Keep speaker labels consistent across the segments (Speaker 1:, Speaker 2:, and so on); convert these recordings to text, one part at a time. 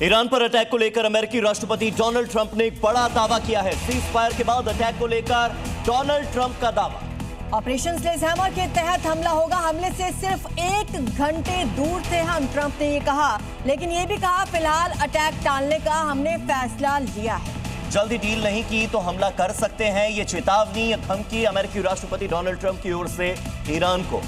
Speaker 1: Iran पर attack को लेकर अमेरिकी राष्ट्रपति डोनाल्ड ट्रंप ने एक बड़ा दावा किया है। सीज फायर के बाद अटैक को लेकर डोनाल्ड ट्रंप का दावा।
Speaker 2: ऑपरेशन स्लेजहैमर के तहत हमला होगा। हमले से सिर्फ 1 घंटे दूर थे हम, ट्रंप ने ये कहा। लेकिन ये भी कहा फिलहाल अटैक टालने का हमने फैसला लिया है।
Speaker 1: जल्दी डील नहीं की तो हमला कर सकते हैं, ये चेतावनी, धमकी अमेरिकी राष्ट्रपति डोनाल्ड ट्रंप की ओर से ईरान को।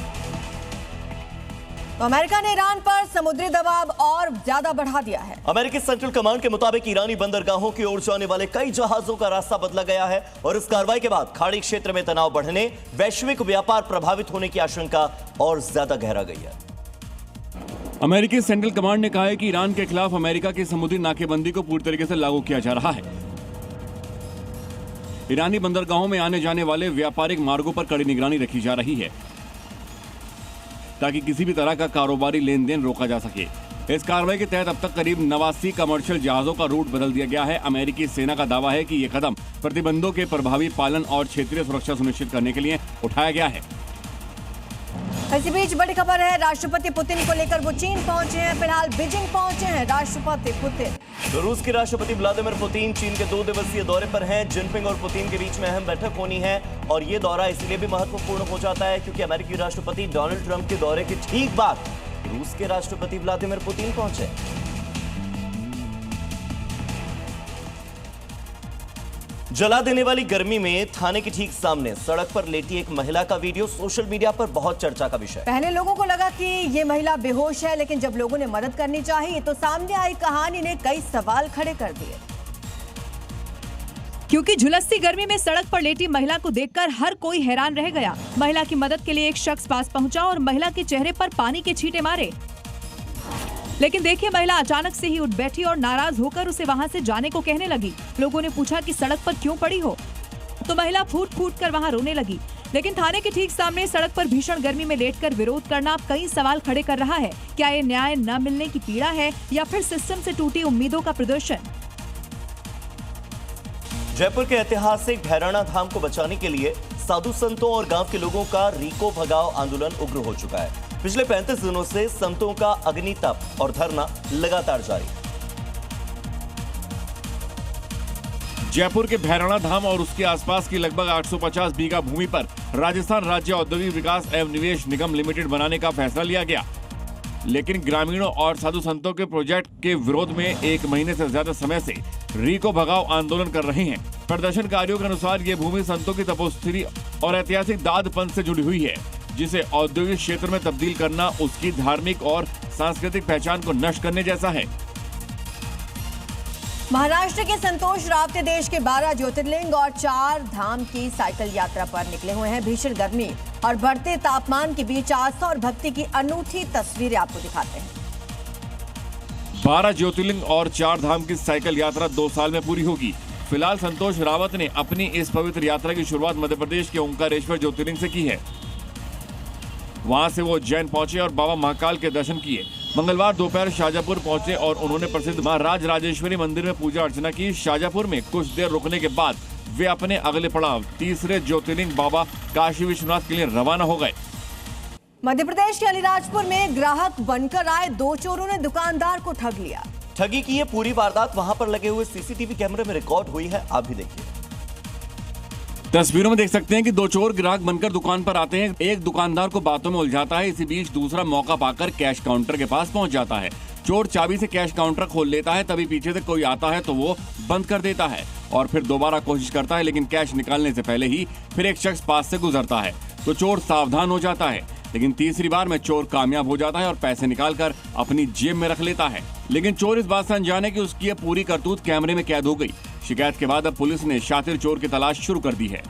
Speaker 2: तो अमेरिका ने ईरान पर समुद्री दबाव और ज्यादा बढ़ा दिया है।
Speaker 1: अमेरिकी सेंट्रल कमांड के मुताबिक ईरानी बंदरगाहों की ओर जाने वाले कई जहाजों का रास्ता बदला गया है और इस कार्रवाई के बाद खाड़ी क्षेत्र में तनाव बढ़ने, वैश्विक व्यापार प्रभावित होने की आशंका और ज्यादा गहरा गई है।
Speaker 3: अमेरिकी सेंट्रल कमांड ने कहा है कि ईरान के खिलाफ अमेरिका की समुद्री नाकेबंदी को पूरी तरीके से लागू किया जा रहा है। ईरानी बंदरगाहों में आने जाने वाले व्यापारिक मार्गों पर कड़ी निगरानी रखी जा रही है ताकि किसी भी तरह का कारोबारी लेन देन रोका जा सके। इस कार्रवाई के तहत अब तक करीब 89 कमर्शियल जहाजों का रूट बदल दिया गया है। अमेरिकी सेना का दावा है कि ये कदम प्रतिबंधों के प्रभावी पालन और क्षेत्रीय सुरक्षा सुनिश्चित करने के लिए उठाया गया है।
Speaker 2: इसी बीच बड़ी खबर है, राष्ट्रपति पुतिन को लेकर वो चीन पहुंचे हैं। फिलहाल बीजिंग पहुंचे हैं राष्ट्रपति पुतिन।
Speaker 1: तो रूस के राष्ट्रपति व्लादिमीर पुतिन चीन के 2 दिवसीय दौरे पर हैं। जिनपिंग और पुतिन के बीच में अहम बैठक होनी है और ये दौरा इसलिए भी महत्वपूर्ण हो जाता है क्योंकि अमेरिकी राष्ट्रपति डोनाल्ड ट्रंप के दौरे के ठीक बाद रूस के राष्ट्रपति व्लादिमीर पुतिन पहुंचे। जला देने वाली गर्मी में थाने के ठीक सामने सड़क पर लेटी एक महिला का वीडियो सोशल मीडिया पर बहुत चर्चा का विषय।
Speaker 2: पहले लोगों को लगा कि ये महिला बेहोश है, लेकिन जब लोगों ने मदद करनी चाहिए तो सामने आई कहानी ने कई सवाल खड़े कर दिए।
Speaker 4: क्योंकि झुलसती गर्मी में सड़क पर लेटी महिला को देखकर हर कोई हैरान रह गया। महिला की मदद के लिए एक शख्स पास पहुंचा और महिला के चेहरे पर पानी के छींटे मारे। लेकिन देखिए, महिला अचानक से ही उठ बैठी और नाराज होकर उसे वहां से जाने को कहने लगी। लोगों ने पूछा कि सड़क पर क्यों पड़ी हो, तो महिला फूट फूट कर वहां रोने लगी। लेकिन थाने के ठीक सामने सड़क पर भीषण गर्मी में लेटकर विरोध करना अब कई सवाल खड़े कर रहा है। क्या ये न्याय न मिलने की पीड़ा है या फिर सिस्टम से टूटी उम्मीदों का प्रदर्शन?
Speaker 1: जयपुर के ऐतिहासिक भैराणा धाम को बचाने के लिए साधु संतों और गांव के लोगों का रीको भगाओ आंदोलन उग्र हो चुका है। पिछले 35 दिनों से संतों का अग्नि तप और धरना लगातार जारी।
Speaker 3: जयपुर के भैराणा धाम और उसके आसपास की लगभग 850 बीघा भूमि पर राजस्थान राज्य औद्योगिक विकास एवं निवेश निगम लिमिटेड बनाने का फैसला लिया गया। लेकिन ग्रामीणों और साधु संतों के प्रोजेक्ट के विरोध में 1 महीने से ज्यादा समय से रीको भगाओ आंदोलन कर रहे हैं। प्रदर्शनकारियों के अनुसार ये भूमि संतों की तपोस्थिति और ऐतिहासिक दाद पंथ से जुड़ी हुई है, जिसे औद्योगिक क्षेत्र में तब्दील करना उसकी धार्मिक और सांस्कृतिक पहचान को नष्ट करने जैसा है।
Speaker 2: महाराष्ट्र के संतोष रावते देश के 12 ज्योतिर्लिंग और 4 धाम की साइकिल यात्रा पर निकले हुए हैं। भीषण गर्मी और बढ़ते तापमान के बीच आस्था और भक्ति की अनूठी तस्वीरें आपको दिखाते हैं।
Speaker 3: 12 ज्योतिर्लिंग और 4 धाम की साइकिल यात्रा 2 साल में पूरी होगी। फिलहाल संतोष रावत ने अपनी इस पवित्र यात्रा की शुरुआत मध्य प्रदेश के ओंकारेश्वर ज्योतिर्लिंग से की है। वहां से वो उज्जैन पहुंचे और बाबा महाकाल के दर्शन किए। मंगलवार दोपहर शाजापुर पहुंचे और उन्होंने प्रसिद्ध मां राज राजेश्वरी मंदिर में पूजा अर्चना की। शाजापुर में कुछ देर रुकने के बाद वे अपने अगले पड़ाव तीसरे ज्योतिर्लिंग बाबा काशी विश्वनाथ के लिए रवाना हो गए।
Speaker 2: मध्य प्रदेश के अलीराजपुर में ग्राहक बनकर आए 2 चोरों ने दुकानदार को ठग लिया।
Speaker 1: ठगी की ये पूरी वारदात वहां पर लगे हुए सीसीटीवी कैमरे में रिकॉर्ड हुई है, आप भी देखिए।
Speaker 3: तस्वीरों में देख सकते हैं कि 2 चोर ग्राहक बनकर दुकान पर आते हैं। एक दुकानदार को बातों में उलझाता है। इसी बीच दूसरा मौका पाकर कैश काउंटर के पास पहुंच जाता है। चोर चाबी से कैश काउंटर खोल लेता है, तभी पीछे से कोई आता है तो वो बंद कर देता है और फिर दोबारा कोशिश करता है, लेकिन कैश निकालने से पहले ही फिर एक शख्स पास से गुजरता है तो चोर सावधान हो जाता है। लेकिन तीसरी बार में चोर कामयाब हो जाता है और पैसे निकालकर अपनी जेब में रख लेता है। लेकिन चोर इस बात से अनजान है कि उसकी ये पूरी करतूत कैमरे में कैद हो गई। शिकायत के बाद अब पुलिस ने शातिर चोर की तलाश शुरू कर दी है।